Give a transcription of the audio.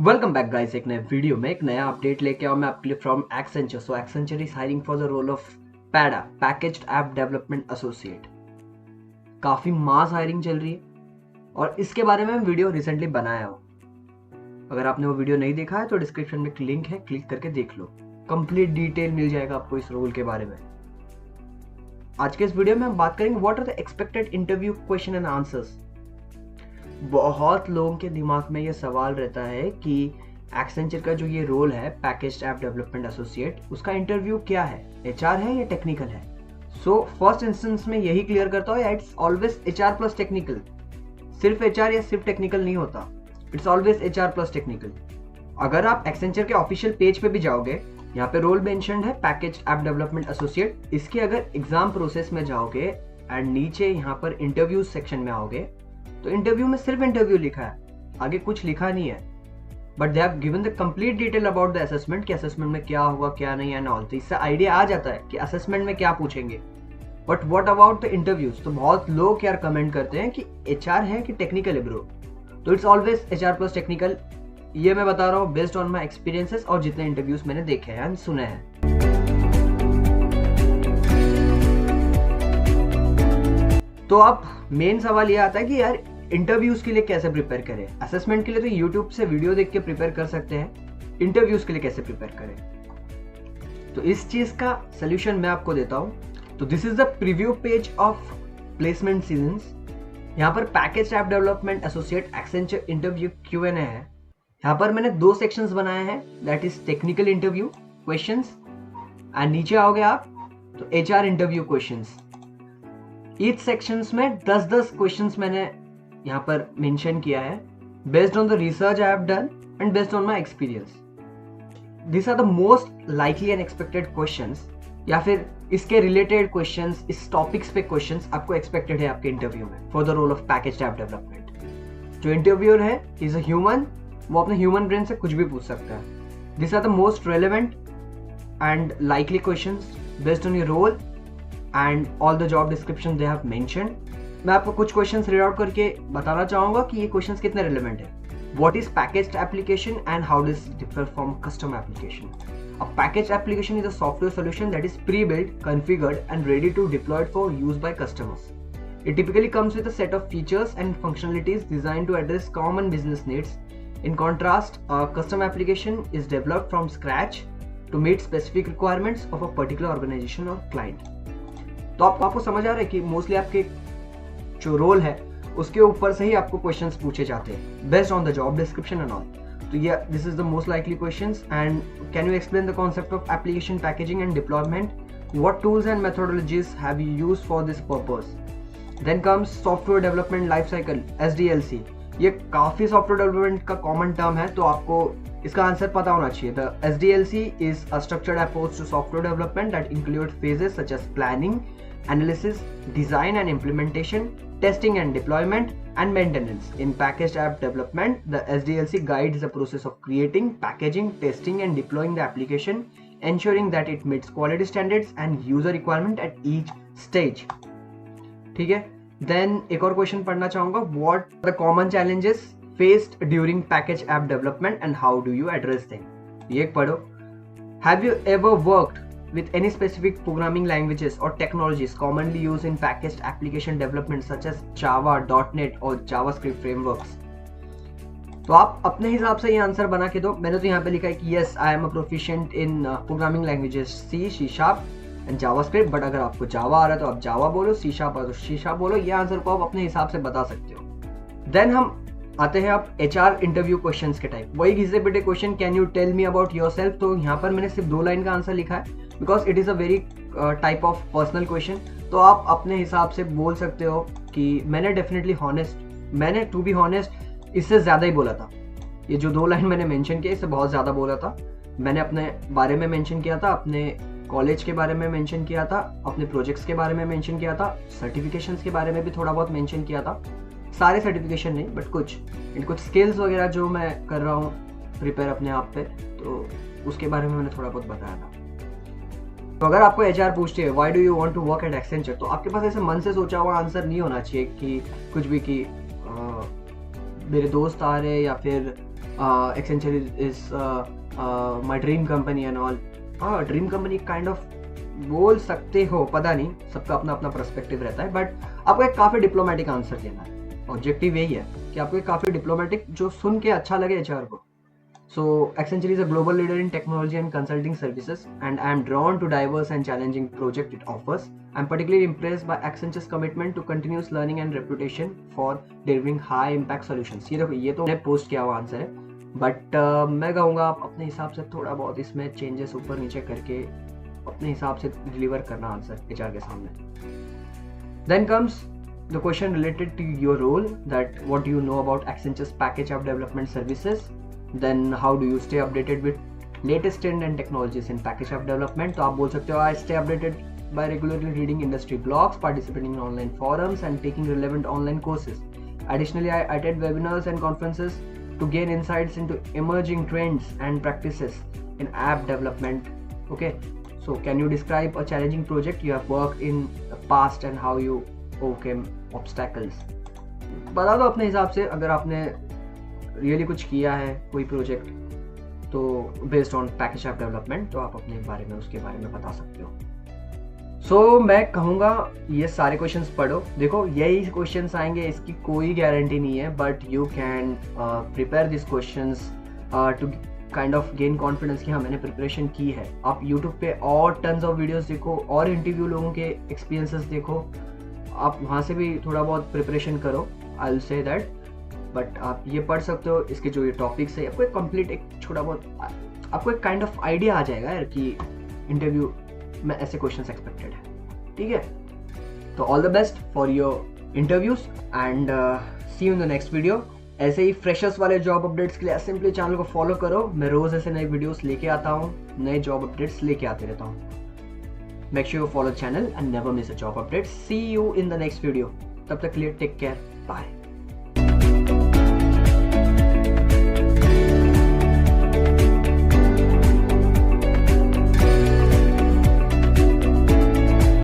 Welcome back guys, एक नए video में एक नया अपडेट लेके आओ मैं आपके लिए from Accenture. So Accenture is hiring for the role of पैडा पैकेज्ड ऐप डेवलपमेंट एसोसिएट। काफी मास हायरिंग चल रही है और इसके बारे में वीडियो रिसेंटली बनाया हूँ। अगर आपने वो वीडियो नहीं देखा है तो डिस्क्रिप्शन में लिंक है, क्लिक करके देख लो। कंप्लीट डिटेल मिल जाएगा आपको इस रोल के बारे में। आज के इस वीडियो में हम बात करेंगे what are the expected interview question and answers. बहुत लोगों के दिमाग में ये सवाल रहता है कि एक्सेंचर का जो ये रोल है पैकेज्ड ऐप डेवलपमेंट एसोसिएट, उसका इंटरव्यू क्या है, एचआर है या टेक्निकल है। सो फर्स्ट इंस्टेंस में यही क्लियर करता हूँ, it's always HR plus technical. सिर्फ एचआर या सिर्फ टेक्निकल नहीं होता, it's always HR plus technical. अगर आप एक्सेंचर के ऑफिशियल पेज पे भी जाओगे, यहाँ पे रोल मेंशन्ड है पैकेज्ड ऐप डेवलपमेंट एसोसिएट। इसके अगर एग्जाम प्रोसेस में जाओगे एंड नीचे यहाँ पर इंटरव्यू सेक्शन में आओगे तो इंटरव्यू में सिर्फ इंटरव्यू लिखा है, आगे कुछ लिखा नहीं है। But they have given the complete detail about the assessment कि असेसमेंट में क्या हुआ क्या नहीं एंड ऑल। तो इससे आइडिया आ जाता है कि असेसमेंट में क्या पूछेंगे। But what about the interviews, तो बहुत लोग यार कमेंट करते हैं कि एचआर है कि टेक्निकल है ब्रो। तो it's always HR plus technical. ये मैं बता रहा हूँ बेस्ड ऑन माई एक्सपीरियंसेस और जितने इंटरव्यूज मैंने देखे हैं एंड सुने हैं। तो अब मेन सवाल ये आता है कि यार इंटरव्यूज के लिए कैसे प्रिपेयर करें। असेसमेंट के लिए तो यूट्यूब से वीडियो देख के प्रिपेयर कर सकते हैं, इंटरव्यूज के लिए कैसे प्रिपेयर करें। तो इस चीज का सोल्यूशन मैं आपको देता हूं। तो this is the preview page of placement seasons. यहाँ पर packaged app development associate Accenture interview Q&A है। यहाँ पर मैंने 2 सेक्शंस बनाए हैं, that is technical interview questions and नीचे आओगे आप तो HR interview questions. Each sections में 10-10 क्वेश्चंस मैंने यहाँ पर मेंशन किया है based on the research I have done and based on my experience. This are the most likely and expected questions, या फिर इसके रिलेटेड क्वेश्चंस, इस टॉपिक्स पे क्वेश्चंस आपको एक्सपेक्टेड है आपके इंटरव्यू में for the role of packaged app development. जो इंटरव्यूअर है इज अ ह्यूमन, वो अपने ह्यूमन ब्रेन से कुछ भी पूछ सकता है। This are the most relevant and likely questions based on your role and all the job description they have mentioned. मैं आपको कुछ क्वेश्चंस रीड आउट करके बताना चाहूंगा कि ये क्वेश्चंस कितने रिलेवेंट है। What is packaged application and how does it differ from custom application. A packaged application is a software solution that is प्री-built, configured and ready to deployed for use by customers. It typically comes with a set of features and functionalities designed to address common business needs. In contrast, a custom application is developed from scratch to meet specific requirements of a particular organization or client. तो आपको समझ आ रहा है कि mostly आपके जो role है उसके ऊपर से ही आपको क्वेश्चंस पूछे जाते हैं based on the job description and all. तो ये this is the most likely questions. And can you explain the concept of application packaging and deployment, what tools and methodologies have you used for this purpose. Then comes software development life cycle SDLC। ये काफी software development का common term है, तो आपको इसका answer पता होना चाहिए। The SDLC is a structured approach to software development that includes phases such as planning, analysis, design and implementation, testing and deployment, and maintenance. In packaged app development, the SDLC guides the process of creating, packaging, testing and deploying the application, ensuring that it meets quality standards and user requirement at each stage. ठीक है, then एक और question पढ़ना चाहूंगा, what are the common challenges faced during package app development and how do you address them? ये पढ़ो। Have you ever worked with any specific programming languages or technologies commonly used in packaged application development such as Java, .NET और JavaScript frameworks? तो आप अपने हिसाब से ये answer बना के दो। मैंने तो यहाँ पे लिखा है कि yes, I am a proficient in programming languages C, C# and JavaScript, but अगर आपको जावा आ रहा है तो आप जावा बोलो, C# आ तो C# बोलो। ये आंसर को आप अपने हिसाब से बता सकते हो। देन हम आते हैं आप HR इंटरव्यू क्वेश्चंस के टाइप। वही घिसे पिटे question, can you tell me about yourself. तो यहाँ पर मैंने सिर्फ 2 लाइन का आंसर लिखा है because it is a very type of personal question. तो आप अपने हिसाब से बोल सकते हो कि मैंने डेफिनेटली मैंने टू बी हॉनेस्ट इससे ज़्यादा ही बोला था। ये जो 2 लाइन मैंने मेंशन किया इससे बहुत ज़्यादा बोला था। मैंने अपने बारे में मेंशन किया था, अपने कॉलेज के बारे में मेंशन किया था, अपने प्रोजेक्ट्स के बारे में मेंशन किया था, सर्टिफिकेशंस के बारे में भी थोड़ा बहुत मेंशन किया था। सारे सर्टिफिकेशन नहीं बट कुछ स्किल्स वगैरह जो मैं कर रहा हूँ प्रिपेयर अपने आप पे, तो उसके बारे में मैंने थोड़ा बहुत बताया था। तो अगर आपको HR पूछती है why do you want to work at Accenture, तो आपके पास ऐसे मन से सोचा हुआ आंसर नहीं होना चाहिए कि कुछ भी कि मेरे दोस्त आ रहे या फिर Accenture is my dream company and all. हाँ, ड्रीम कंपनी काइंड ऑफ बोल सकते हो, पता नहीं, सबका अपना अपना पर्सपेक्टिव रहता है, बट आपको एक काफ़ी डिप्लोमेटिक आंसर देना है। ऑब्जेक्टिव यही है कि आपको एक काफ़ी डिप्लोमेटिक जो सुन के अच्छा लगे एचआर को। So Accenture is a global leader in technology and consulting services, and I am drawn to diverse and challenging project it offers. I am particularly impressed by Accenture's commitment to continuous learning and reputation for delivering high impact solutions. ये देखो, ये तो मैंने post किया हुआ answer है, but मैं कहूँगा आप अपने हिसाब से थोड़ा बहुत इसमें चेंजेस ऊपर नीचे करके अपने हिसाब से डिलीवर करना आंसर एचआर के सामने। Then comes the question related to your role, that what do you know about Accenture's package of development services. Then how do you stay updated with latest trend and technologies in package app development? तो आप बोल सकते हो I stay updated by regularly reading industry blogs, participating in online forums and taking relevant online courses. Additionally, I attend webinars and conferences to gain insights into emerging trends and practices in app development. Okay, so can you describe a challenging project you have worked in the past and how you overcame obstacles? बता दो अपने हिसाब से, अगर आपने really कुछ किया है कोई प्रोजेक्ट तो based on package app development, तो आप अपने बारे में उसके बारे में बता सकते हो। सो मैं कहूँगा ये सारे क्वेश्चंस पढ़ो। देखो यही क्वेश्चंस आएंगे, इसकी कोई गारंटी नहीं है, but you can prepare this questions to kind of gain confidence कि हाँ मैंने प्रिपरेशन की है। आप यूट्यूब पे और टन्स ऑफ वीडियोस देखो और इंटरव्यू लोगों के एक्सपीरियंसेस देखो, आप वहाँ से भी थोड़ा बहुत प्रिपरेशन करो, I will say that. But आप ये पढ़ सकते हो, इसके जो ये टॉपिक्स है आपको एक कंप्लीट एक छोटा बहुत आपको एक काइंड ऑफ आइडिया आ जाएगा यार कि इंटरव्यू में ऐसे क्वेश्चंस एक्सपेक्टेड है। ठीक है, तो all the best for your interviews and see you in the next video. ऐसे ही फ्रेशर्स वाले जॉब अपडेट्स के लिए सिंपली चैनल को फॉलो करो, मैं रोज ऐसे नए वीडियोस लेके आता हूँ, नए जॉब अपडेट्स लेके आते रहता हूँ। Make sure you follow channel and never miss a job update. See you in the next video, तब तक के लिए टेक केयर, बाय।